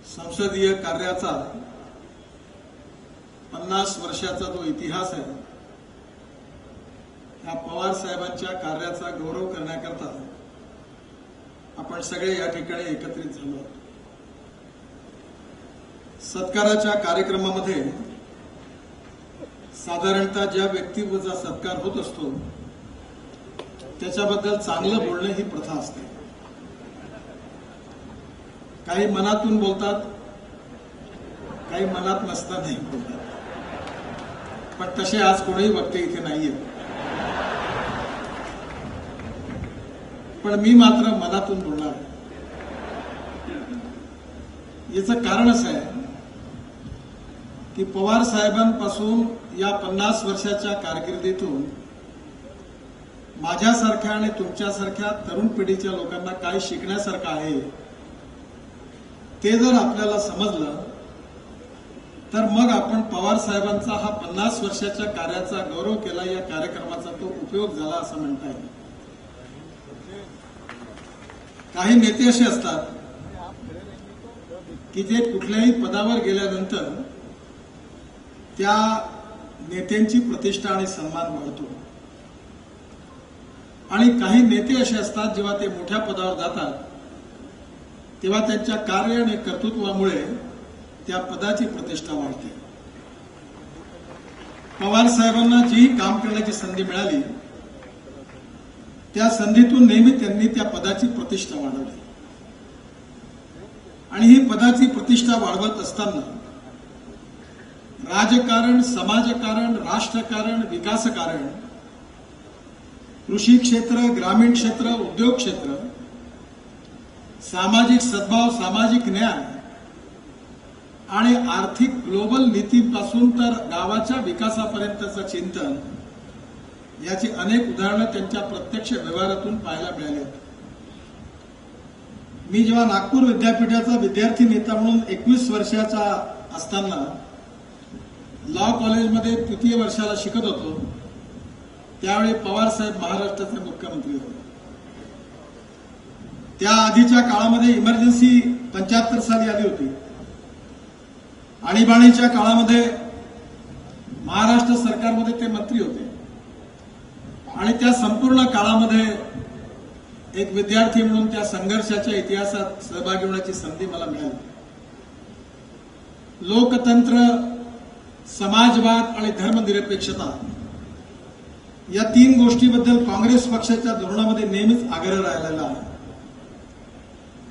संसदीय कार्याचा 50 वर्षाचा जो इतिहास आहे, त्या पवार साहेबांच्या कार्याचा गौरव करण्याकरता आपण सगळे या ठिकाणी एकत्रित झालो आहोत. सत्काराच्या कार्यक्रमामध्ये साधारणतः ज्या व्यक्तीचा सत्कार होत असतो त्याच्याबद्दल चांगलं बोलणं ही प्रथा असते. काही मनातून बोलतात, काही मनात नसतानाही बोलतात, पण तसे आज कोणीही वक्ते इथे नाहीये. पण मी मात्र मनातून बोलणार. याचं कारण असं आहे की पवार साहेबांपासून या 50 वर्षाच्या कारकिर्दीतून माझ्यासारख्या आणि तुमच्यासारख्या तरुण पिढीच्या लोकांना काय शिकण्यासारखं आहे ते जर आपल्याला समजलं तर मग आपण पवार साहेबांचा हा 50 वर्षाच्या कार्याचा गौरव केला, या कार्यक्रमाचा तो उपयोग झाला असं म्हणता येईल. काही नेते असे असतात की जे कुठल्याही पदावर गेल्यानंतर त्या नेत्यांची प्रतिष्ठा आणि सन्मान वाढतो, आणि काही नेते असे असतात जेव्हा ते मोठ्या पदावर जातात तेव्हा त्यांच्या कार्य आणि कर्तृत्वामुळे त्या पदाची प्रतिष्ठा वाढते. पवार साहेबांना जी काम करण्याची संधी मिळाली त्या संधीतून नेहमी त्यांनी त्या पदाची प्रतिष्ठा वाढवली, आणि ही पदाची प्रतिष्ठा वाढवत असताना राजकारण, समाजकारण, राष्ट्रकारण, विकासकारण, कृषी क्षेत्र, ग्रामीण क्षेत्र, उद्योग क्षेत्र, सामाजिक सद्भाव, सामाजिक न्याय आणि आर्थिक ग्लोबल नीतीपासून तर गावाच्या विकासापर्यंतचं चिंतन, याची अनेक उदाहरणं त्यांच्या प्रत्यक्ष व्यवहारातून पाहायला मिळाली आहेत. मी जेव्हा नागपूर विद्यापीठाचा विद्यार्थी नेता म्हणून 21 वर्षाचा असताना लॉ कॉलेजमध्ये तृतीय वर्षाला शिकत होतो, त्यावेळी पवार साहेब महाराष्ट्राचे मुख्यमंत्री होते. त्या आधीच्या काळामध्ये इमर्जन्सी 75 साली आली होती. आणीबाणीच्या काळामध्ये महाराष्ट्र सरकारमध्ये ते मंत्री होते, आणि त्या संपूर्ण काळामध्ये एक विद्यार्थी म्हणून त्या संघर्षाच्या इतिहासात सहभागी होण्याची संधी मला मिळाली. लोकतंत्र, समाजवाद आणि धर्मनिरपेक्षता या 3 गोष्टीबद्दल काँग्रेस पक्षाच्या धोरणामध्ये नेहमीच आग्रह राहिलेला आहे.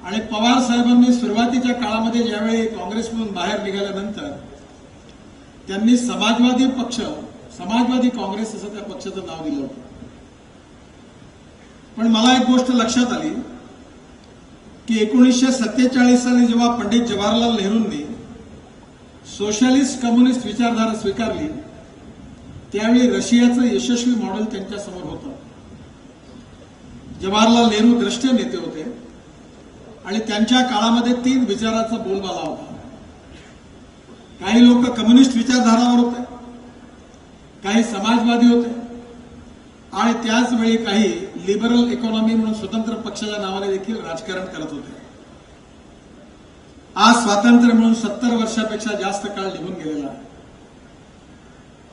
आणि पवार साहेबांनी सुरुवातीच्या काळामध्ये ज्यावेळी काँग्रेसमधून बाहेर निघाल्यानंतर त्यांनी समाजवादी पक्ष, समाजवादी काँग्रेस असं त्या पक्षाचं नाव दिलं होतं. पण मला एक गोष्ट लक्षात आली की 1947 साली जेव्हा पंडित जवाहरलाल नेहरूंनी सोशलिस्ट कम्युनिस्ट विचारधारा स्वीकारली त्यावेळी रशियाचं यशस्वी मॉडेल त्यांच्यासमोर होतं. जवाहरलाल नेहरू द्रष्टे नेते होते, आणि त्यांच्या काळामध्ये 3 विचाराचा बोलबाला होता. काही लोक कम्युनिस्ट विचारधारावर होते, काही समाजवादी होते, आणि त्याचवेळी काही लिबरल इकॉनॉमी म्हणून स्वतंत्र पक्षाच्या नावाने देखील राजकारण करत होते. आज स्वातंत्र्य म्हणून 70 वर्षापेक्षा जास्त काळ निघून गेलेला आहे.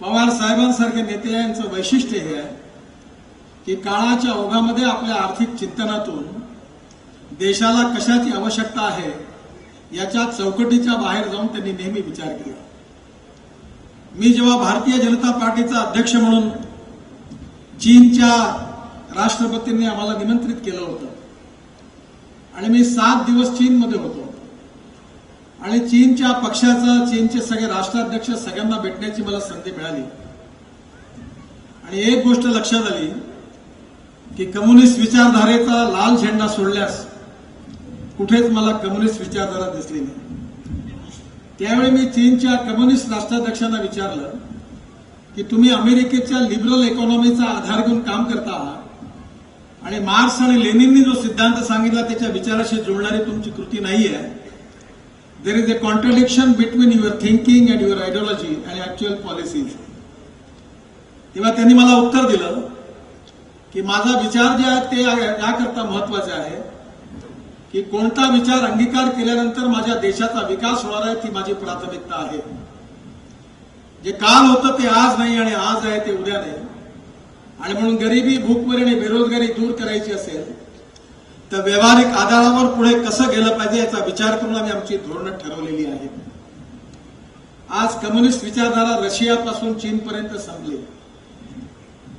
पवार साहेबांसारखे नेते यांचं वैशिष्ट्य हे आहे की काळाच्या ओघामध्ये आपल्या आर्थिक चिंतनातून देशाला कशाची आवश्यकता आहे याच्या चौकटीच्या बाहेर जाऊन त्यांनी नेहमी विचार केला. मी जेव्हा भारतीय जनता पार्टीचा अध्यक्ष म्हणून चीनच्या राष्ट्रपतींनी आम्हाला निमंत्रित केलं होतं, आणि मी 7 दिवस चीनमध्ये होतो, आणि चीनच्या पक्षाचा, चीनचे सगळे राष्ट्राध्यक्ष सगळ्यांना भेटण्याची मला संधी मिळाली. आणि एक गोष्ट लक्षात आली की कम्युनिस्ट विचारधारेचा लाल झेंडा सोडल्यास कुठेच मला कम्युनिस्ट विचारधारा दिसली नाही. त्यावेळी मी चीनच्या कम्युनिस्ट राष्ट्राध्यक्षांना विचारलं की तुम्ही अमेरिकेच्या लिबरल इकॉनॉमीचा आधार घेऊन काम करता आहात, आणि मार्क्स आणि लेनिननी जो सिद्धांत सांगितला त्याच्या विचाराशी जोडणारी तुमची कृती नाही आहे. देर is a contradiction between your thinking and your ideology and actual policies. तेव्हा त्यांनी मला उत्तर दिलं की माझा विचार जे आहे ते याकरता महत्वाचे आहे की कोणता विचार अंगीकार केल्यानंतर माझ्या देशाचा विकास होणार आहे ती माझी प्राथमिकता आहे. जे काल होतं ते आज नाही आणि आज आहे ते उद्या नाही. आणि म्हणून गरिबी, भूकमरी आणि बेरोजगारी दूर करायची असेल तर व्यावहारिक आधारावर पुढे कसं गेलं पाहिजे याचा विचार करून आम्ही आमची धोरणं ठरवलेली आहेत. आज कम्युनिस्ट विचारधारा रशियापासून चीनपर्यंत संपली.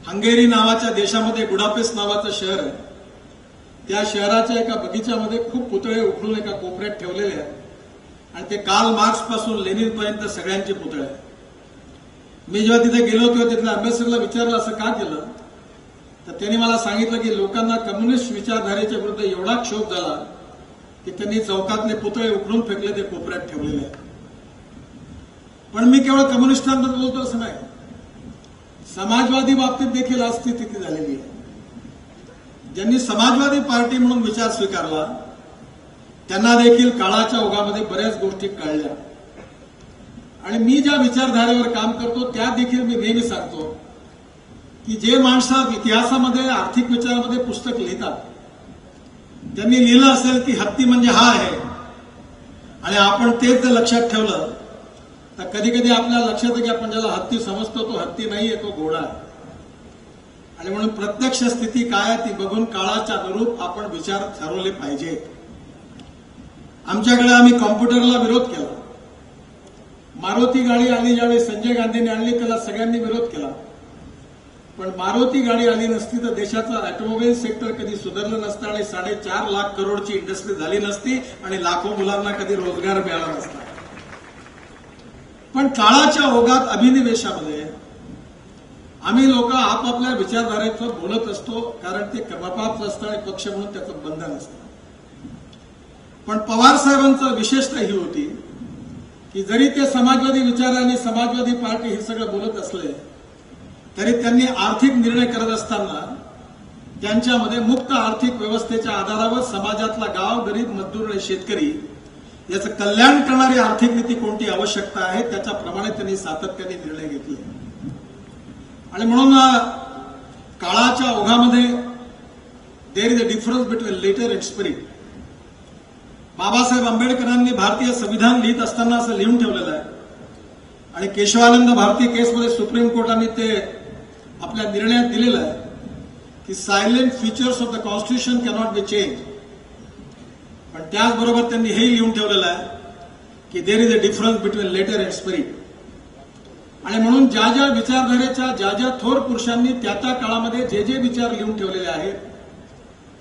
हंगेरी नावाच्या देशामध्ये बुडापेस्ट नावाचं शहर आहे. त्या शहराच्या एका बगीच्यामध्ये खूप पुतळे उखडून एका कोपऱ्यात ठेवलेले आहेत आणि ते कार्ल मार्क्स पासून लेनिनपर्यंत सगळ्यांचे पुतळे आहेत. मी जेव्हा तिथे गेलो तेव्हा तिथल्या अम्बॅसिडरला विचारलं असं का केलं, तर त्यांनी मला सांगितलं की लोकांना कम्युनिस्ट विचारधारेच्या विरुद्ध एवढा क्षोभ झाला की त्यांनी चौकातले पुतळे उखडून फेकले, ते कोपऱ्यात ठेवलेले आहेत. पण मी केवळ कम्युनिस्टांबद्दल बोलतो असं नाही, समाजवादी बाबतीत देखील आज स्थिती झालेली आहे. ज्यांनी समाजवादी पार्टी म्हणून विचार स्वीकारला त्यांना देखील काळाच्या ओघामध्ये बऱ्याच गोष्टी कळल्या. आणि मी ज्या विचारधारेवर काम करतो त्या देखील मी नेहमी सांगतो की जे माणसं इतिहासामध्ये, आर्थिक विचारामध्ये पुस्तक लिहितात त्यांनी लिहिलं असेल की हत्ती म्हणजे हा आहे आणि आपण तेच जर लक्षात ठेवलं तर कधी कधी आपल्या लक्षात येतं की आपण ज्याला हत्ती समजतो तो हत्ती नाहीये, तो घोडा आहे. आणि म्हणून प्रत्यक्ष स्थिती काय आहे ती बघून काळाच्या अनुरूप आपण विचार ठरवले पाहिजे. आमच्याकडे आम्ही कॉम्प्युटरला विरोध केला. मारुती गाडी आली ज्यावेळी संजय गांधींनी आणली त्याला सगळ्यांनी विरोध केला. पण मारुती गाडी आली नसती तर देशाचं ऑटोमोबाईल सेक्टर कधी सुधारलं नसतं आणि 4.5 लाख करोडची इंडस्ट्री झाली नसती आणि लाखो मुलांना कधी रोजगार मिळाला नसता. पण काळाच्या ओघात, अभिनिवेशामध्ये आम्ही लोक आपापल्या विचारधारेचं बोलत असतो कारण ते कर्मपात्र असतं आणि पक्ष म्हणून त्याचं बंधन असतं. पण पवार साहेबांचं विशेषता ही होती की जरी ते समाजवादी विचार आणि समाजवादी पार्टी हे सगळं बोलत असले तरी त्यांनी आर्थिक निर्णय करत असताना त्यांच्यामध्ये मुक्त आर्थिक व्यवस्थेच्या आधारावर समाजातला गाव, गरीब, मजदूर आणि शेतकरी याचं कल्याण करणारी आर्थिक नीती कोणती आवश्यकता आहे त्याच्याप्रमाणे त्यांनी सातत्याने निर्णय घेतले. आणि म्हणून काळाच्या ओघामध्ये there is a difference between letter and spirit. Babasaheb आंबेडकरांनी भारतीय संविधान लिहित असताना असं लिहून ठेवलेलं आहे आणि केशवानंद भारती केसमध्ये सुप्रीम कोर्टाने ते आपल्या निर्णयात दिलेलं आहे की salient features of the constitution cannot be change. पण त्याचबरोबर त्यांनी हे लिहून ठेवलेलं आहे की there is a difference between letter and spirit. आणि म्हणून ज्या ज्या विचारधारेच्या ज्या ज्या थोर पुरुषांनी त्या त्या काळामध्ये जे जे विचार लिहून ठेवलेले आहेत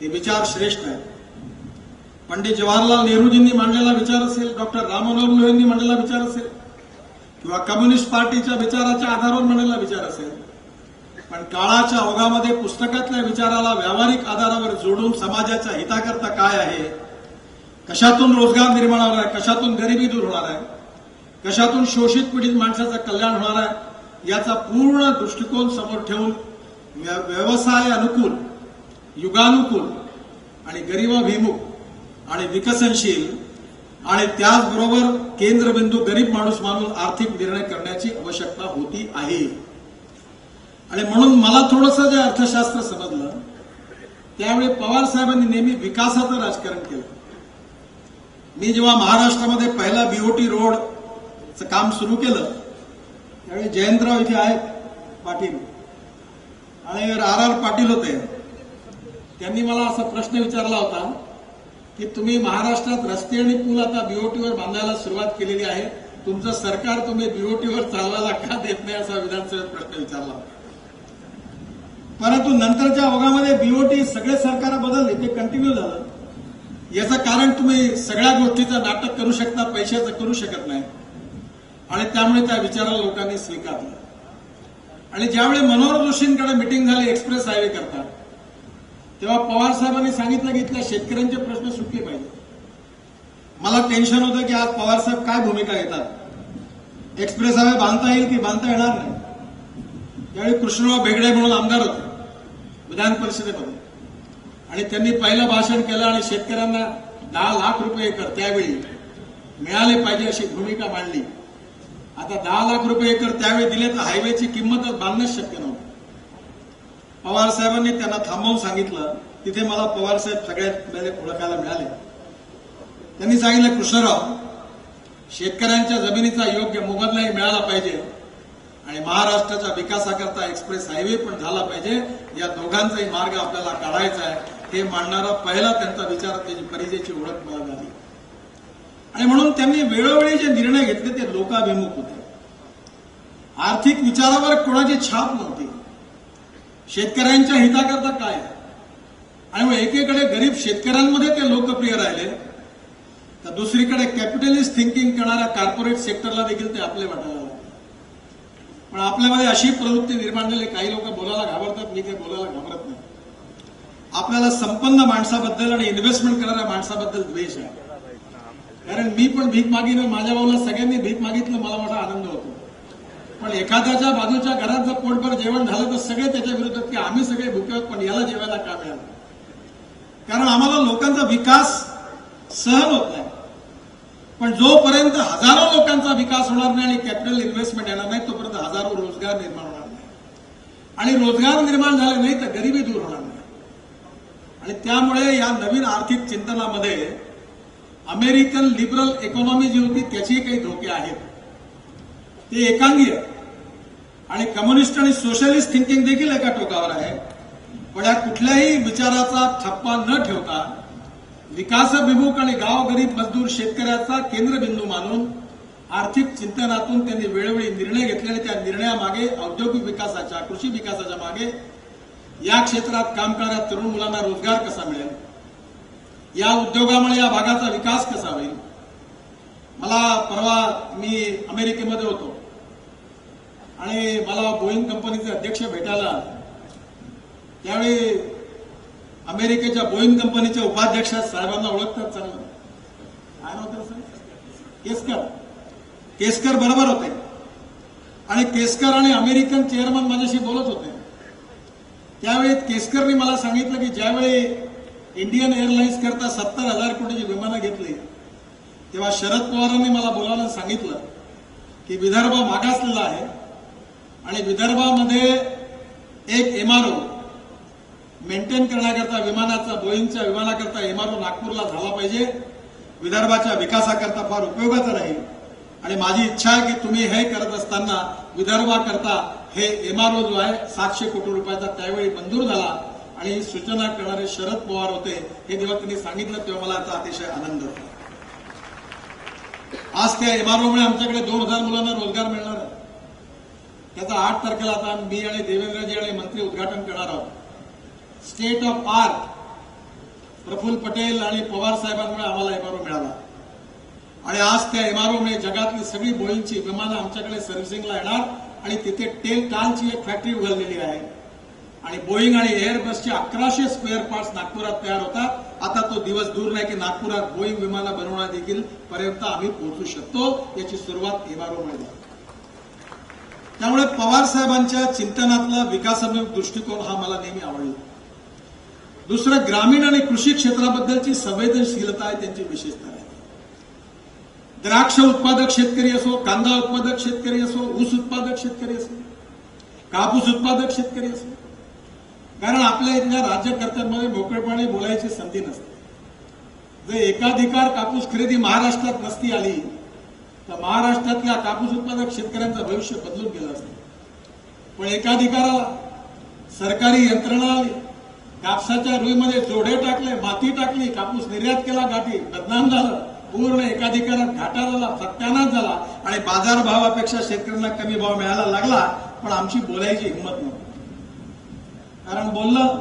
ते विचार श्रेष्ठ आहेत. पंडित जवाहरलाल नेहरूजींनी मांडलेला विचार असेल, डॉक्टर राम मनोहर लोहियांनी मांडलेला विचार असेल किंवा कम्युनिस्ट पार्टीच्या विचाराच्या आधारावर मांडलेला विचार असेल, पण काळाच्या ओघामध्ये पुस्तकातल्या विचाराला व्यावहारिक आधारावर जोडून समाजाच्या हिताकरता काय आहे, कशातून रोजगार निर्माण होणार आहे, कशातून गरिबी दूर होणार आहे, कशातून शोषित पीडित माणसाचं कल्याण होणार आहे याचा पूर्ण दृष्टिकोन समोर ठेवून व्यवसाय अनुकूल, युगानुकूल आणि गरिबाभिमुख आणि विकसनशील आणि त्याचबरोबर केंद्रबिंदू गरीब माणूस मानून आर्थिक निर्णय करण्याची आवश्यकता होती आहे. आणि म्हणून मला थोडंसं जे अर्थशास्त्र समजलं त्यावेळी पवार साहेबांनी नेहमी विकासाचं राजकारण केलं. मी जेव्हा महाराष्ट्रामध्ये पहिला बीओटी रोडचं काम सुरू केलं त्यावेळी जयंतराव इथे आहेत पाटील आणि आर पाटील होते. त्यांनी मला असा प्रश्न विचारला होता की तुम्ही महाराष्ट्रात रस्ते आणि पूल आता बीओटीवर बांधायला सुरुवात केलेली आहे, तुमचं सरकार तुम्ही बीओटीवर चालवायला का देत नाही असा विधानसभेत प्रश्न विचारला. परंतु नंतरच्या ओघामध्ये बीओटी सगळे सरकार बदलले, ते कंटिन्यू झालं. याचं कारण तुम्ही सगळ्या गोष्टीचं नाटक करू शकता, पैशाचं करू शकत नाही आणि त्यामुळे त्या विचाराला लोकांनी स्वीकारलं. आणि ज्यावेळी मनोहर जोशींकडे मिटिंग झाली एक्सप्रेस हायवे करता तेव्हा पवार साहेबांनी सांगितलं की इथल्या शेतकऱ्यांचे प्रश्न सुटले पाहिजे. मला टेन्शन होतं की आज पवार साहेब काय भूमिका घेतात, एक्सप्रेस हायवे बांधता येईल की बांधता येणार नाही. त्यावेळी कृष्णराव बेगडे म्हणून आमदार होते विधान परिषदेमध्ये आणि त्यांनी पहिलं भाषण केलं आणि शेतकऱ्यांना 10 लाख रुपये एकर त्यावेळी मिळाले पाहिजे अशी भूमिका मांडली. आता 10 लाख रुपये एकर त्यावेळी दिले तर हायवेची किंमतच बांधणंच शक्य नव्हतं. पवार साहेबांनी त्यांना थांबवून सांगितलं. तिथे मला पवार साहेब सगळ्यात पहिले ओळखायला मिळाले त्यांनी सांगितलं, कृष्णराव, शेतकऱ्यांच्या जमिनीचा योग्य मोबदलाही मिळाला पाहिजे आणि महाराष्ट्राच्या विकासाकरता एक्सप्रेस हायवे पण झाला पाहिजे. या दोघांचाही मार्ग आपल्याला काढायचा आहे. हे मांडणारा पहिला त्यांचा विचार, त्याची परिचयाची ओळख मला झाली. आणि म्हणून त्यांनी वेळोवेळी जे निर्णय घेतले ते लोकाभिमुख होते. आर्थिक विचारावर कोणाची छाप नव्हती. शेतकऱ्यांच्या हिताकरता काय आहे. आणि मग एकीकडे गरीब शेतकऱ्यांमध्ये ते लोकप्रिय राहिले, तर दुसरीकडे कॅपिटलिस्ट थिंकिंग करणाऱ्या कॉर्पोरेट सेक्टरला देखील ते आपले वाटायला लागले. पण आपल्यामध्ये अशी प्रवृत्ती निर्माण झाली, काही लोक बोलायला घाबरतात, मी काही बोलायला घाबरत नाही. आपल्याला संपन्न माणसाबद्दल आणि इन्व्हेस्टमेंट करणाऱ्या माणसाबद्दल द्वेष आहे. कारण मी पण भीक मागितलं, माझ्या भाऊला सगळ्यांनी भीक मागितलं, मला मोठा आनंद होतो. पण एखाद्याच्या बाजूच्या घरात जर पोटभर जेवण झालं तर सगळे त्याच्या विरोधात की आम्ही सगळे भुके आहोत, पण याला जेवायला का मिळालं. कारण आम्हाला लोकांचा विकास सहन होत नाही. पण जोपर्यंत हजारो लोकांचा विकास होणार नाही आणि कॅपिटल इन्व्हेस्टमेंट येणार नाही, तोपर्यंत हजारो रोजगार निर्माण होणार नाही. आणि रोजगार निर्माण झाले नाही तर गरिबी दूर होणार नाही. आणि त्यामुळे या नवीन आर्थिक चिंतनामध्ये अमेरिकन लिबरल इकॉनॉमी जी होती त्याचेही काही धोके आहेत. ते एकांगी आहे. आणि कम्युनिस्ट आणि सोशलिस्ट थिंकिंग देखील एका टोकावर आहे. पण या कुठल्याही विचाराचा ठप्पा न ठेवता विकासाभिमुख आणि गाव गरीब मजदूर शेतकऱ्याचा केंद्रबिंदू मानून आर्थिक चिंतनातून त्यांनी वेळोवेळी निर्णय घेतले. आणि त्या निर्णयामागे औद्योगिक विकासाच्या, कृषी विकासाच्या मागे या क्षेत्रात काम करणाऱ्या तरुण मुलांना रोजगार कसा मिळेल, या उद्योगामुळे या भागाचा विकास कसा होईल. मला परवा मी अमेरिकेमध्ये होतो आणि मला बोईंग कंपनीचे अध्यक्ष भेटायला, त्यावेळी अमेरिकेच्या बोईंग कंपनीच्या उपाध्यक्ष साहेबांना ओळखतात चांगलं, काय नव्हतं सर, केसकर बरोबर होते. आणि केसकर आणि अमेरिकन चेअरमन माझ्याशी बोलत होते. त्यावेळी केसकरनी मला सांगितलं की ज्यावेळी इंडियन एअरलाइन्स करता 70,000 कोटीची विमानं घेतली, तेव्हा शरद पवारांनी मला बोलावलं, सांगितलं की विदर्भ मागासलेला आहे आणि विदर्भामध्ये एक एमआरओ मेंटेन करण्याकरता विमानाचा, बोईंगच्या विमानाकरता एमआरओ नागपूरला झाला पाहिजे. विदर्भाच्या विकासाकरता फार उपयोगाचं राहील. आणि माझी इच्छा आहे की तुम्ही हे करत असताना विदर्भाकरता हे एमआरओ जो आहे 700 कोटी रुपयाचा त्यावेळी मंजूर झाला. आणि ही सूचना करणारे शरद पवार होते. हे जेव्हा त्यांनी सांगितलं तेव्हा मला आता अतिशय आनंद होता. आज त्या एमआरओमुळे आमच्याकडे 2000 मुलांना रोजगार मिळणार आहे. त्याचा 8 तारखेला आता मी आणि देवेंद्रजी आणि मंत्री उद्घाटन करणार आहोत. State of art Praful Patel आणि पवार साहेबांमुळे आम्हाला एमआरओ मिळाला. आणि आज त्या एमआरओमुळे जगातली सगळी बोईंगची विमानं आमच्याकडे सर्व्हिसिंगला येणार. आणि तिथे टालची एक फॅक्टरी उघडलेली आहे. आणि बोईंग आणि एअरबसचे 1100 स्पेअर पार्ट्स नागपुरात तयार होतात. आता तो दिवस दूर नाही की नागपुरात बोईंग विमानं बनवण्यात देखील पर्यंत आम्ही पोहोचू शकतो. याची सुरुवात एमआरओमुळे झाली. त्यामुळे पवार साहेबांच्या चिंतनातला विकासात्मक दृष्टिकोन हा मला नेहमी आवडला. दुसरं, ग्रामीण आणि कृषी क्षेत्राबद्दलची संवेदनशीलता आहे त्यांची विशेषता आहे. द्राक्ष उत्पादक शेतकरी असो, कांदा उत्पादक शेतकरी असो, ऊस उत्पादक शेतकरी असो, कापूस उत्पादक शेतकरी असो. कारण आपल्या इथल्या राज्यकर्त्यांमध्ये मोकळेपणे बोलायची संधी नसते. जर एकाधिकार कापूस खरेदी महाराष्ट्रात नसती आली तर महाराष्ट्रातल्या कापूस उत्पादक शेतकऱ्यांचं भविष्य बदलून गेलं असतं. पण एकाधिकाराला सरकारी यंत्रणा आली, कापसाच्या रुईमध्ये जोडे टाकले, माती टाकली, कापूस निर्यात केला, गाठी बदनाम झालं, पूर्ण एकाधिकारात घाटा झाला, सत्यानाश झाला आणि बाजारभावापेक्षा शेतकऱ्यांना कमी भाव मिळायला लागला. पण आमची बोलायची हिंमत नव्हती. कारण बोललं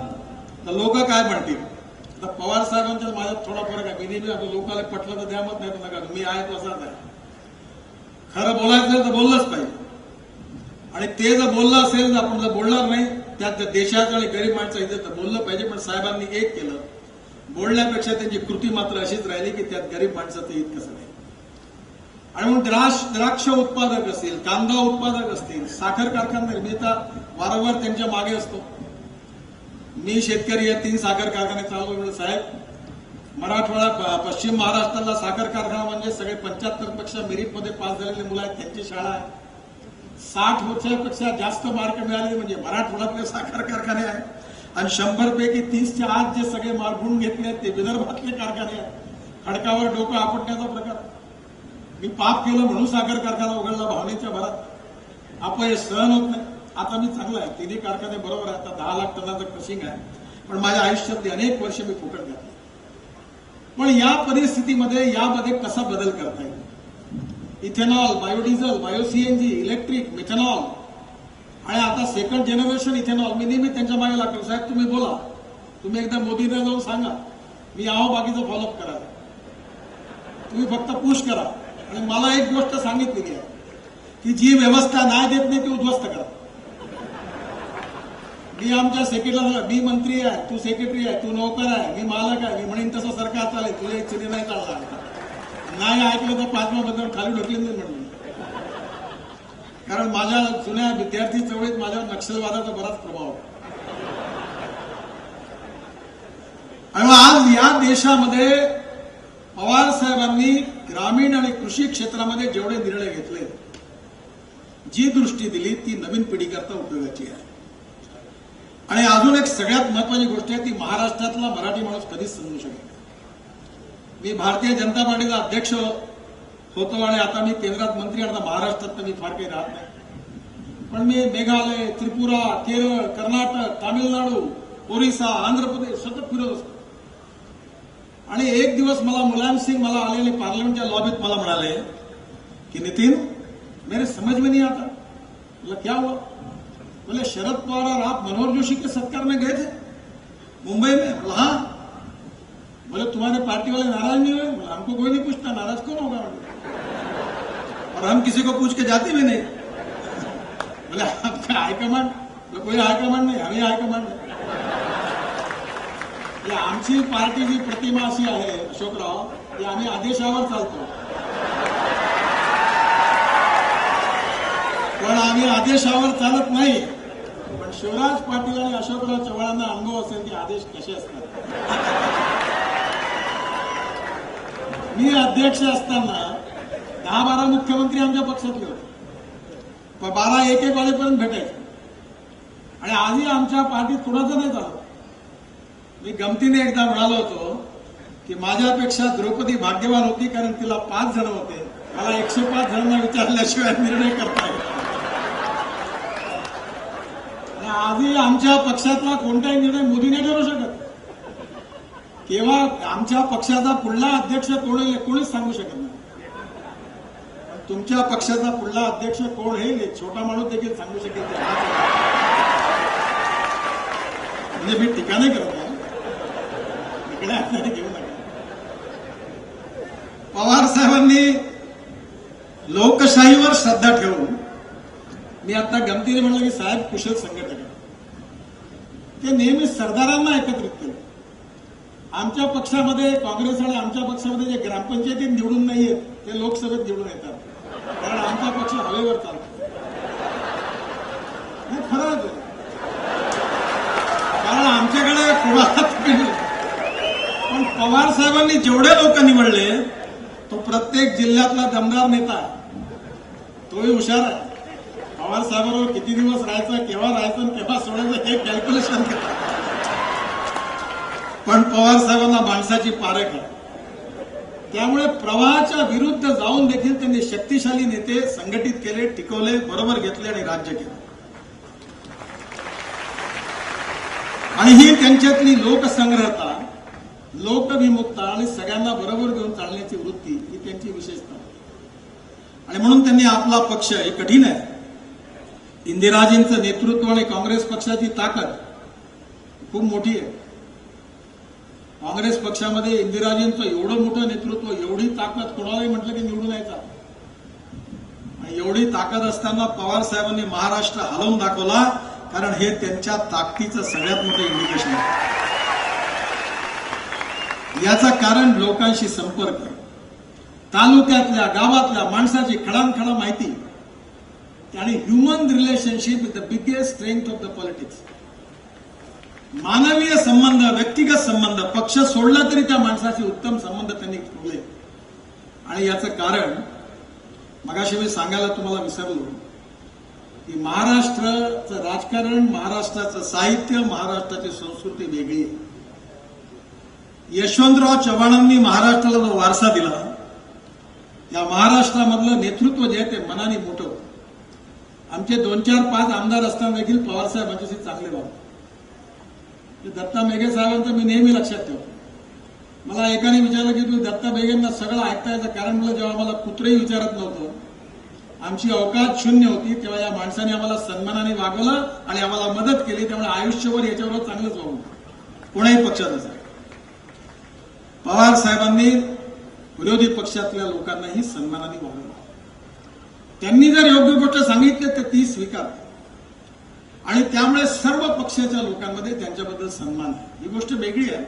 तर लोक काय म्हणतील. आता पवार साहेबांच्या माझ्यात थोडा फरक आहे. मी नेहमी लोकांना पटलं तर द्या मत, नाही तर नका, मी आहे तसाच आहे. खरं बोलायचं तर बोललंच पाहिजे. आणि ते जर बोललं असेल, आपण जर बोलणार नाही, त्यात देशाचं आणि गरीब माणसं इथे तर बोललं पाहिजे. पण साहेबांनी एक केलं, बोलण्यापेक्षा त्यांची कृती मात्र अशीच राहिली की त्यात गरीब माणसाचं हित कसं नाही. आणि म्हणून द्राक्ष उत्पादक असतील, कांदा उत्पादक असतील, साखर कारखाना निर्मिता वारंवार त्यांच्या मागे असतो. मी शेतकरी आहे, 3 साखर कारखाने चालवले. म्हणजे साहेब, मराठवाडा पश्चिम महाराष्ट्राला साखर कारखाना म्हणजे सगळे 75% मेरिटमध्ये पास झालेले मुलं आहेत, त्यांची शाळा आहे. 60 वर्षापेक्षा जास्त मार्क मिळाले म्हणजे मराठवाड्यातले साखर कारखाने आहेत. आणि 100 पैकी 30च्या आत जे सगळे मार्क गुण घेतले आहेत ते विदर्भातले कारखाने आहेत. खडकावर डोकं आपटण्याचा प्रकार. मी पाप केलं म्हणून साखर कारखाना उघडला भावनेच्या भरात. अपयश सहन होत नाही. आता मी चांगला आहे, तिन्ही कारखाने बरोबर आहे. आता 10 लाख टनाचं क्रशिंग आहे. पण माझ्या आयुष्यातली अनेक वर्ष मी फुकट घातली. पण या परिस्थितीमध्ये यामध्ये कसा बदल करता येईल? Ethanol, biodiesel, bio CNG, electric, methanol आणि आता सेकंड जनरेशन इथेनॉल. मी नेहमी त्यांच्या मागे लागतो, साहेब तुम्ही बोला, तुम्ही एकदा मोदींना जाऊन सांगा, मी आहो बाकीचं फॉलोअप करा, तुम्ही फक्त पुश करा. आणि मला एक गोष्ट सांगितलेली आहे की जी व्यवस्था नाही देत नाही ती उद्ध्वस्त करा. मी आमच्या सेक्रेटरीला, मी मंत्री आहे, तू सेक्रेटरी आहे, तू नोकर आहे, मी मालक आहे, मी म्हणेन तसं सरकार चालेल, तुला एक चिनी नाही चालणार. नाही ऐकलं तर 5व्या बदल खाली ढकलेन नाही म्हणून. कारण माझ्या जुन्या विद्यार्थी चळवळीत माझ्यावर नक्षलवादाचा बराच प्रभाव होता. आणि आज या देशामध्ये पवार साहेबांनी ग्रामीण आणि कृषी क्षेत्रामध्ये जेवढे निर्णय घेतले, जी दृष्टी दिली ती नवीन पिढीकरता उपयोगाची आहे. आणि अजून एक सगळ्यात महत्वाची गोष्ट आहे ती महाराष्ट्रातला मराठी माणूस कधीच समजू शकेल. मी भारतीय जनता पार्टीचा अध्यक्ष होतो आणि आता मी केंद्रात मंत्री, आता महाराष्ट्रात मी फार काही राहत नाही. पण मी मेघालय, त्रिपुरा, केरळ, कर्नाटक, तामिळनाडू, ओरिसा, आंध्र प्रदेश सतत फिरत असतो. आणि एक दिवस मला मुलायम सिंग मला आलेले पार्लमेंटच्या लॉबीत मला म्हणाले कि नितिन मेरे समझ में नहीं आता. बोला क्या हुआ? बोले शरद पवार और आप मनोहर जोशी के सत्कार में गए थे मुंबई में. बोला हाँ. बोले तुम्हारे पार्टी वाले नाराज नहीं हुए? बोला हमको कोई नहीं पूछता, नाराज कौन होगा, और हम किसी को पूछ के जाते भी नहीं. बोले आपका हाईकमांड? तो कोई हाईकमांड नाही, आम्ही हायकमांड नाही. आमची पार्टीची प्रतिमा अशी आहे अशोकराव की आम्ही आदेशावर चालतो. पण आम्ही आदेशावर चालत नाही. पण शिवराज पाटील आणि अशोकराव चव्हाणांना अनुभव असेल की आदेश कसे असतात. मी अध्यक्ष असताना 10-12 मुख्यमंत्री आमच्या पक्षातले होते. 12-1 वाजेपर्यंत भेटायचे. आणि आजही आमच्या पार्टीत कुणाचं नाही चालत. मी गमतीने एकदा म्हणालो होतो की माझ्यापेक्षा द्रौपदी भाग्यवान होती, कारण तिला 5 जण होते, मला 105 जणांना विचारल्याशिवाय निर्णय करता येत. आजही आमच्या पक्षातला कोणताही निर्णय मोदी नाही ठरवू शकत. केव्हा आमच्या पक्षाचा पुढला अध्यक्ष कोण कोणीच सांगू शकत नाही. तुमच्या पक्षाचा पुढला अध्यक्ष कोण हे छोटा माणूस देखील सांगू शकेल. म्हणजे मी टीका नाही करत आहे, घेऊ नका. पवार साहेबांनी लोकशाहीवर श्रद्धा ठेवून, मी आता गमतीने म्हणलं की साहेब कुशल संघटक आहे, ते नेहमी सरदारांना एकत्रित केलं. आमच्या पक्षामध्ये काँग्रेस आणि आमच्या पक्षामध्ये जे ग्रामपंचायतीत निवडून नाहीये ते लोकसभेत निवडून येतात, कारण आमचा पक्ष हवेवर चालतो. हे खरंच आहे, कारण आमच्याकडे कोणाला. पण पवार साहेबांनी जेवढे लोक निवडले तो प्रत्येक जिल्ह्यातला दमदार नेता आहे, तोही हुशार आहे. पवार साहेबांवर किती दिवस राहायचं, केव्हा राहायचं, केव्हा सोडायचं हे कॅल्क्युलेशन करतात. पण पवार साहेबांना माणसाची पारख आहे. त्यामुळे प्रवाहाच्या विरुद्ध जाऊन देखील त्यांनी शक्तिशाली नेते संघटित केले, टिकवले, बरोबर घेतले आणि राज्य केले. आणि ही त्यांच्यातली लोकसंग्रहता, लोकविमुक्ता आणि सगळ्यांना बरोबर घेऊन चालण्याची वृत्ती ही त्यांची विशेषता. आणि म्हणून त्यांनी आपला पक्ष, हे कठीण आहे, इंदिराजींचं नेतृत्व आणि काँग्रेस पक्षाची ताकद खूप मोठी आहे. काँग्रेस पक्षामध्ये इंदिराजींचं एवढं मोठं नेतृत्व, एवढी ताकद, कोणालाही म्हटलं की निवडून यायचा. आणि एवढी ताकद असताना पवार साहेबांनी महाराष्ट्र हलवून दाखवला, कारण हे त्यांच्या ताकदीचं सगळ्यात मोठं इंडिकेशन आहे. याचं कारण लोकांशी संपर्क, तालुक्यातल्या गावातल्या माणसाची खडानखडा माहिती आणि human relationship is the biggest strength of the politics. मानवीय संबंध, व्यक्तिगत संबंध, पक्ष सोडला तरी त्या माणसाचे उत्तम संबंध त्यांनी ठेवले. आणि याचं कारण मगाशी मी सांगायला तुम्हाला विसरलो की महाराष्ट्राचं राजकारण, महाराष्ट्राचं साहित्य, महाराष्ट्राची संस्कृती वेगळी आहे. यशवंतराव चव्हाणांनी महाराष्ट्राला जो वारसा दिला, या महाराष्ट्रामधलं नेतृत्व जे आहे ते मनाने मोठं होतं. आमचे 2, 4, 5 आमदार असताना देखील पवारसाहेब माझ्याशी चांगले वागले. दत्ता मेघे साहेबांचं मी नेहमी लक्षात ठेवतो. मला एकाने विचारलं की तुम्ही दत्ता मेघेंना सगळं ऐकता याचं कारण म्हणलं, जेव्हा आम्हाला कुत्रेही विचारत नव्हतं, आमची अवकाश शून्य होती, तेव्हा या माणसाने आम्हाला सन्मानाने वागवलं आणि आम्हाला मदत केली. त्यामुळे आयुष्यभर याच्यावर चांगलंच वागू, कोणाही पक्षात असेल. पवार साहेबांनी विरोधी पक्षातल्या लोकांनाही सन्मानाने वागवलं. त्यांनी जर योग्य गोष्ट सांगितली तर ती स्वीकार, आणि त्यामुळे सर्व पक्षाच्या लोकांमध्ये त्यांच्याबद्दल सन्मान आहे. ही गोष्ट वेगळी आहे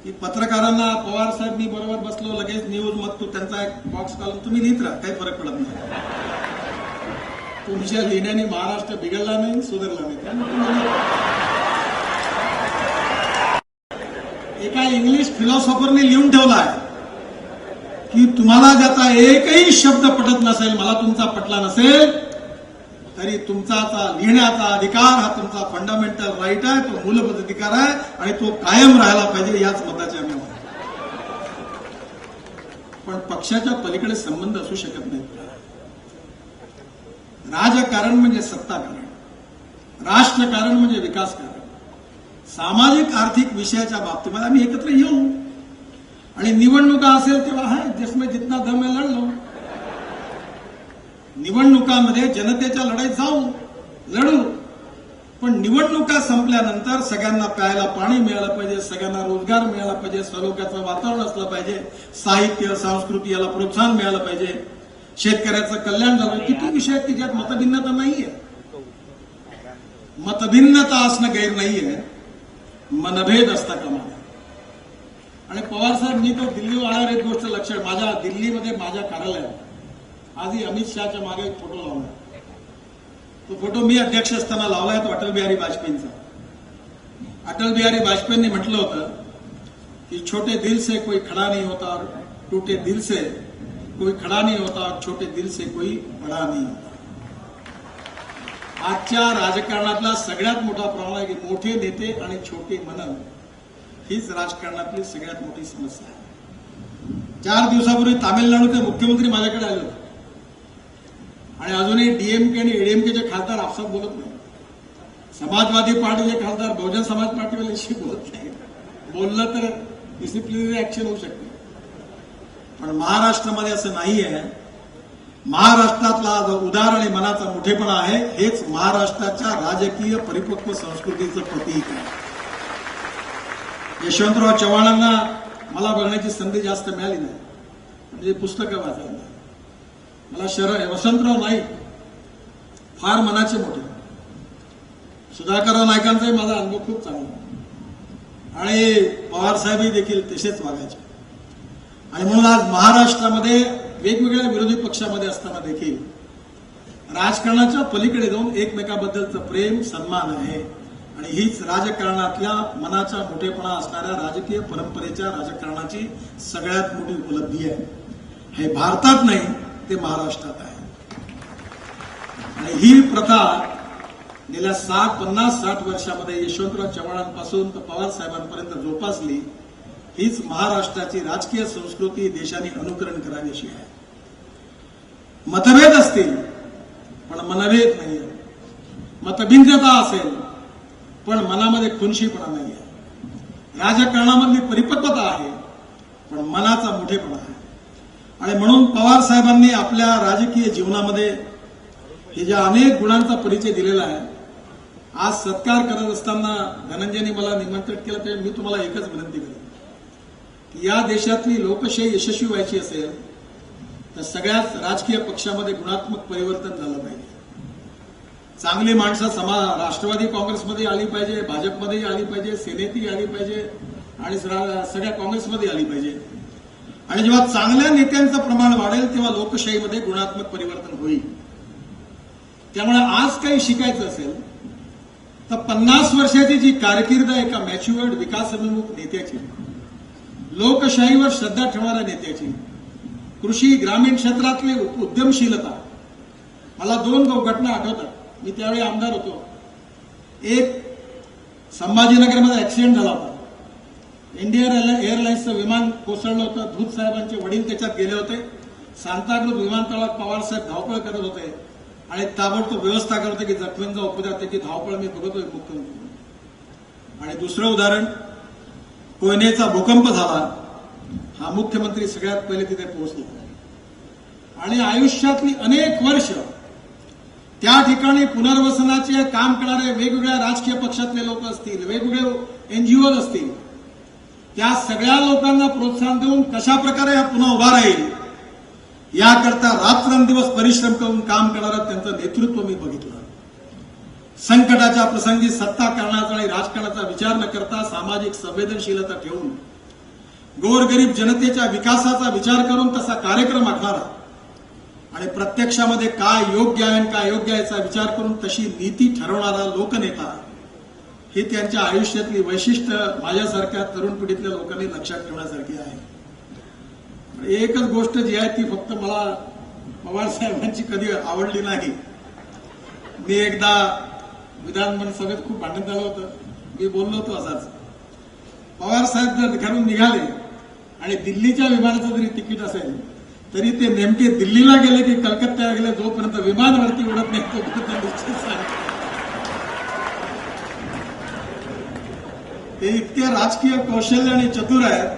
की पत्रकारांना पवार साहेब मी बरोबर बसलो, लगेच न्यूज मग तो त्यांचा एक बॉक्स घालून तुम्ही लिहित राहा, काही फरक पडत नाही. तुमच्या लिहिण्याने महाराष्ट्र बिघडला नाही, सुधारला नाही. एका इंग्लिश फिलॉसॉफरने लिहून ठेवला आहे की तुम्हाला ज्याचा एकही शब्द पटत नसेल, मला तुमचा पटला नसेल, तरी तुमचा लिहिण्याचा अधिकार हा तुमचा फंडामेंटल राईट आहे, तो मूलभूत अधिकार आहे आणि तो कायम राहायला पाहिजे. याच मताचे आम्ही आहोत. पण पक्षाच्या पलीकडे संबंध असू शकत नाहीत. राजकारण म्हणजे सत्ताकारण, राष्ट्रकारण म्हणजे विकासकारण. सामाजिक आर्थिक विषयाच्या बाबतीमध्ये आम्ही एकत्र येऊ, आणि निवडणुका असेल तेव्हा आहे जिसमें जितना दम है लढ लो. निवडणुकांमध्ये जनतेच्या लढाईत जाऊ, लढू. पण निवडणुका संपल्यानंतर सगळ्यांना प्यायला पाणी मिळालं पाहिजे, सगळ्यांना रोजगार मिळाला पाहिजे, सलोख्याचं वातावरण असलं पाहिजे, साहित्य संस्कृती याला प्रोत्साहन मिळालं पाहिजे, शेतकऱ्याचं कल्याण झालं. किती विषय आहेत की ज्यात मतभिन्नता नाहीये. मतभिन्नता असणं गैर नाहीये, मनभेद असता कामा नये. आणि पवार साहेब, मी तो दिल्लीवर आल्यावर एक गोष्ट लक्षात, माझ्या दिल्लीमध्ये माझ्या कार्यालयात आधी अमित शहाच्या मागे एक फोटो लावला. तो फोटो मी अध्यक्ष असताना लावलाय, तो अटल बिहारी वाजपेयींचा. अटल बिहारी वाजपेयींनी म्हटलं होतं की छोटे दिल से कोई खडा नहीं होता, और टूटे दिल से कोई खडा नहीं होता, और छोटे दिल से कोई बडा नहीं होता. आजच्या राजकारणातला सगळ्यात मोठा प्रॉब्लेम आहे की मोठे नेते आणि छोटे मन, हीच राजकारणातली सगळ्यात मोठी समस्या आहे. 4 दिवसापूर्वी तामिळनाडूचे मुख्यमंत्री माझ्याकडे आले होते, आणि अजूनही डीएमके आणि एडीएमकेचे खासदार आपसात बोलत नाही. समाजवादी पार्टीचे खासदार बहुजन समाज पार्टीवाल्यांशी बोलत नाही. बोललं तर डिसिप्लिनरी ऍक्शन होऊ शकते. पण महाराष्ट्रामध्ये असं नाही आहे. महाराष्ट्रातला जो उदार आणि मनाचा मोठेपणा आहे, हेच महाराष्ट्राच्या राजकीय परिपक्व संस्कृतीचं प्रतीक आहे. यशवंतराव चव्हाणांना मला बघण्याची संधी जास्त मिळाली नाही, म्हणजे पुस्तकं वाचायला. मला वसंतराव नाईक फार मनाचे मोठे, सुधाकरराव नाईकांचाही माझा अनुभव खूप चांगला, आणि पवार साहेबही देखील तसेच वागायचे. आणि म्हणून आज महाराष्ट्रामध्ये वेगवेगळ्या विरोधी पक्षामध्ये असताना देखील राजकारणाच्या पलीकडे जाऊन एकमेकाबद्दलचं प्रेम, सन्मान आहे. आणि हीच राजकारणातल्या मनाचा मोठेपणा असणाऱ्या राजकीय परंपरेच्या राजकारणाची सगळ्यात मोठी उपलब्धी आहे. हे भारतात नाही, ते महाराष्ट्रात आहे. आणि ही प्रथा गेल्या 50-60 वर्षामध्ये यशवंतराव चव्हाणांपासून तर पवार साहेबांपर्यंत जोपासली. हीच महाराष्ट्राची राजकीय संस्कृती देशाने अनुकरण करावी अशी आहे. मतभेद असतील पण मनभेद नाही, मतभिन्नता असेल पण मनामध्ये खुनशीपणा नाही आहे. राजकारणामधली परिपक्वता आहे पण मनाचा मोठेपणा आहे. आणि म्हणून पवार साहेबांनी आपल्या राजकीय जीवनामध्ये हे ज्या अनेक गुणांचा परिचय दिलेला आहे. आज सत्कार करत असताना धनंजयनी मला निमंत्रित केलं, तर मी तुम्हाला एकच विनंती करेन की या देशातली लोकशाही यशस्वी व्हायची असेल तर सगळ्याच राजकीय पक्षामध्ये गुणात्मक परिवर्तन झालं पाहिजे. चांगली माणसं राष्ट्रवादी काँग्रेसमध्ये आली पाहिजे, भाजपमध्ये आली पाहिजे, सेनेतही आली पाहिजे, आणि सगळ्या काँग्रेसमध्ये आली पाहिजे. आणि जेव्हा चांगल्या नेत्यांचं प्रमाण वाढेल तेव्हा लोकशाहीमध्ये गुणात्मक परिवर्तन होईल. त्यामुळे आज काही शिकायचं असेल तर 50 वर्षाची जी कारकीर्द आहे एका मॅच्युअर्ड विकासोन्मुख नेत्याची, लोकशाहीवर श्रद्धा ठेवणाऱ्या नेत्याची, कृषी ग्रामीण क्षेत्रातली उद्यमशीलता. मला 2 घटना आठवतात. मी त्यावेळी आमदार होतो. एक संभाजीनगरमध्ये ऍक्सिडेंट झाला होता. इंडियन एअरलाइन्सचं विमान कोसळलं होतं. धूत साहेबांचे वडील त्याच्यात गेले होते. सांताक्रूज विमानतळावर पवार साहेब धावपळ करत होते आणि ताबडतोब व्यवस्था करत होते की जखमींचा उपचार त्याची धावपळ मी बघतोय मुख्यमंत्री. आणि दुसरं उदाहरण, कोयनेचा भूकंप झाला. हा मुख्यमंत्री सगळ्यात पहिले तिथे पोहोचला आणि आयुष्यातली अनेक वर्ष त्या ठिकाणी पुनर्वसनाचे काम करणारे वेगवेगळ्या राजकीय पक्षातले लोक असतील, वेगवेगळे एनजीओ असतील, त्या सगळ्या लोकांना प्रोत्साहन देऊन कशा प्रकारे हा पुन्हा उभा राहील याकरता रात्रंदिवस परिश्रम करून काम करणारं त्यांचं नेतृत्व मी बघितलं. संकटाच्या प्रसंगी सत्ता करण्याचा आणि राजकारणाचा विचार न करता सामाजिक संवेदनशीलता ठेवून गोरगरीब जनतेच्या विकासाचा विचार करून तसा कार्यक्रम आखणारा आणि प्रत्यक्षामध्ये काय योग्य आहे आणि काय योग्य आहे याचा विचार करून तशी नीती ठरवणारा लोकनेता, ही त्यांच्या आयुष्यातली वैशिष्ट्य माझ्यासारख्या तरुण पिढीतल्या लोकांनी लक्षात ठेवण्यासारखी आहे. एकच गोष्ट जी आहे ती फक्त मला पवार साहेबांची कधी आवडली नाही. मी एकदा विधान सभेत खूप भांडण झालं होतं. मी बोललो होतो असाच, पवार साहेब जर घरून निघाले आणि दिल्लीच्या विमानाचं जरी तिकीट असेल तरी ते नेमके दिल्लीला गेले की कलकत्त्याला गेले, जोपर्यंत विमानवरती उडत नाही तोपर्यंत निश्चित सांग. ते इतके राजकीय कौशल्य आणि चतुर आहेत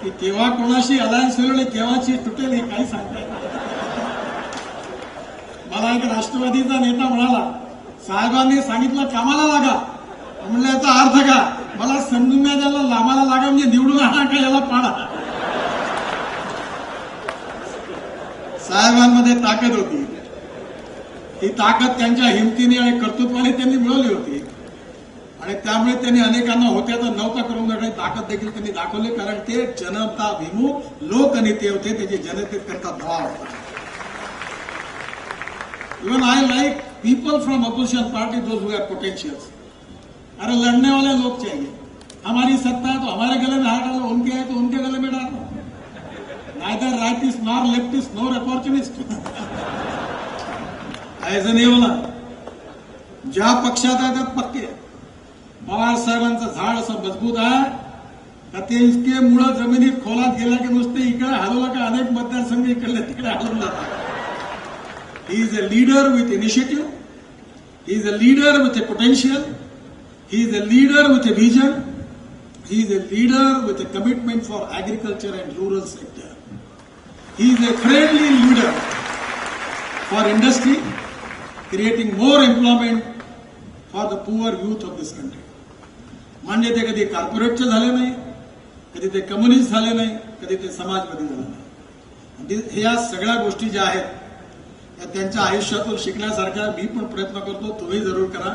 की केव्हा कोणाशी अलायन्स होईल आणि केव्हाची तुटेल हे काही सांगता येत नाही. मला एक राष्ट्रवादीचा नेता म्हणाला, साहेबांनी सांगितलं कामाला लागा. म्हणलं याचा अर्थ का? मला समजून नाही द्यायला, लांबाला लागा म्हणजे निवडून आणा का याला पाडा. साहेबांमध्ये ताकद होती. ही ताकद त्यांच्या हिमतीने आणि कर्तृत्वाने त्यांनी मिळवली होती आणि त्यामुळे त्यांनी अनेकांना होत्या तर नव्हता करून देण्याची ताकद देखील त्यांनी दाखवली. कारण ते जनताभिमुख लोकनेते होते, त्याचे जनतेकरता भाव होता. Even I like people from opposition party those who have potentials. अरे लड़ने वाले लोग चाहिए. हमारी सत्ता है तो हमारे गले में हाथ डालो, उनके है तो उनके गले में डालो. Neither rightist nor leftist nor opportunist. ऐसे नहीं होणार. ज्या पक्षात आहे त्यात पक्के. पवार साहेबांचं झाड असं मजबूत आहे का ते इतके मुळं जमिनीत खोलात गेला की नुसते इकडे हलवलं का अनेक मतदारसंघ इकडले तिकडे हलवून जातात. He is a leader with initiative. He is a leader with a potential. He is a leader with a vision. He is a leader with a commitment for agriculture and rural sector. He is a friendly leader for industry, creating more employment for the poor youth of this country. म्हणजे ते कधी कॉर्पोरेटचे झाले नाही, कधी ते communist झाले नाही, कधी ते समाजवादी झाले नाही. ह्या सगळ्या गोष्टी ज्या आहेत त्यांच्या आयुष्यातून शिकण्यासारख्या मी पण प्रयत्न करतो, तुम्ही जरूर करा.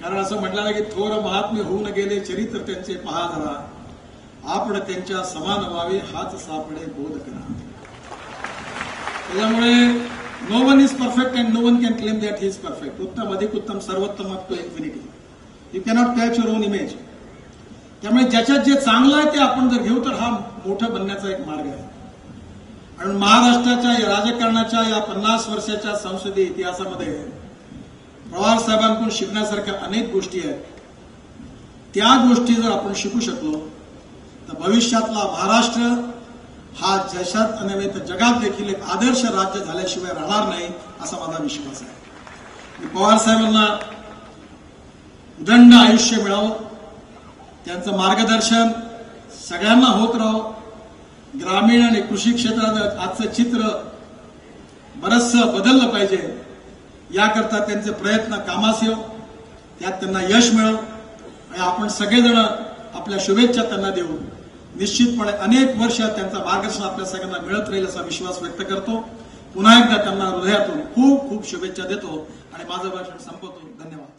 कारण असं म्हटलं की थोर महात्मे होऊन गेले चरित्र त्यांचे पहा जरा, आपण त्यांच्या समान व्हावे हाच सापडे बोध करा. त्याच्यामुळे no one is perfect and no one can claim that he is perfect. उत्तम अधिक उत्तम सर्वोत्तम up to infinity. You cannot catch your own image. त्यामुळे ज्याच्यात जे चांगलं आहे ते आपण जर घेऊ तर हा मोठं बनण्याचा एक मार्ग आहे. आणि महाराष्ट्राच्या या राजकारणाच्या या 50 वर्षाच्या संसदीय इतिहासामध्ये पवार साहेबांकडून शिकण्यासारख्या अनेक गोष्टी आहेत. त्या गोष्टी जर आपण शिकू शकलो तर भविष्यातला महाराष्ट्र हा देशात नव्हे तर जगात देखील एक आदर्श राज्य झाल्याशिवाय राहणार नाही असा माझा विश्वास आहे. पवार साहेबांना उदंड आयुष्य मिळावं, त्यांचं मार्गदर्शन सगळ्यांना होत राहावं. ग्रामीण आणि कृषी क्षेत्रात आजचं चित्र बरचसं बदललं पाहिजे, याकरता त्यांचे प्रयत्न कामास येऊ, त्यात त्यांना यश मिळव आणि आपण सगळेजण आपल्या शुभेच्छा त्यांना देऊ. निश्चितपणे अनेक वर्ष त्यांचा मार्गदर्शन आपल्या सगळ्यांना मिळत राहील असा विश्वास व्यक्त करतो. पुन्हा एकदा त्यांना हृदयातून खूप खूप शुभेच्छा देतो आणि माझं भाषण संपवतो. धन्यवाद.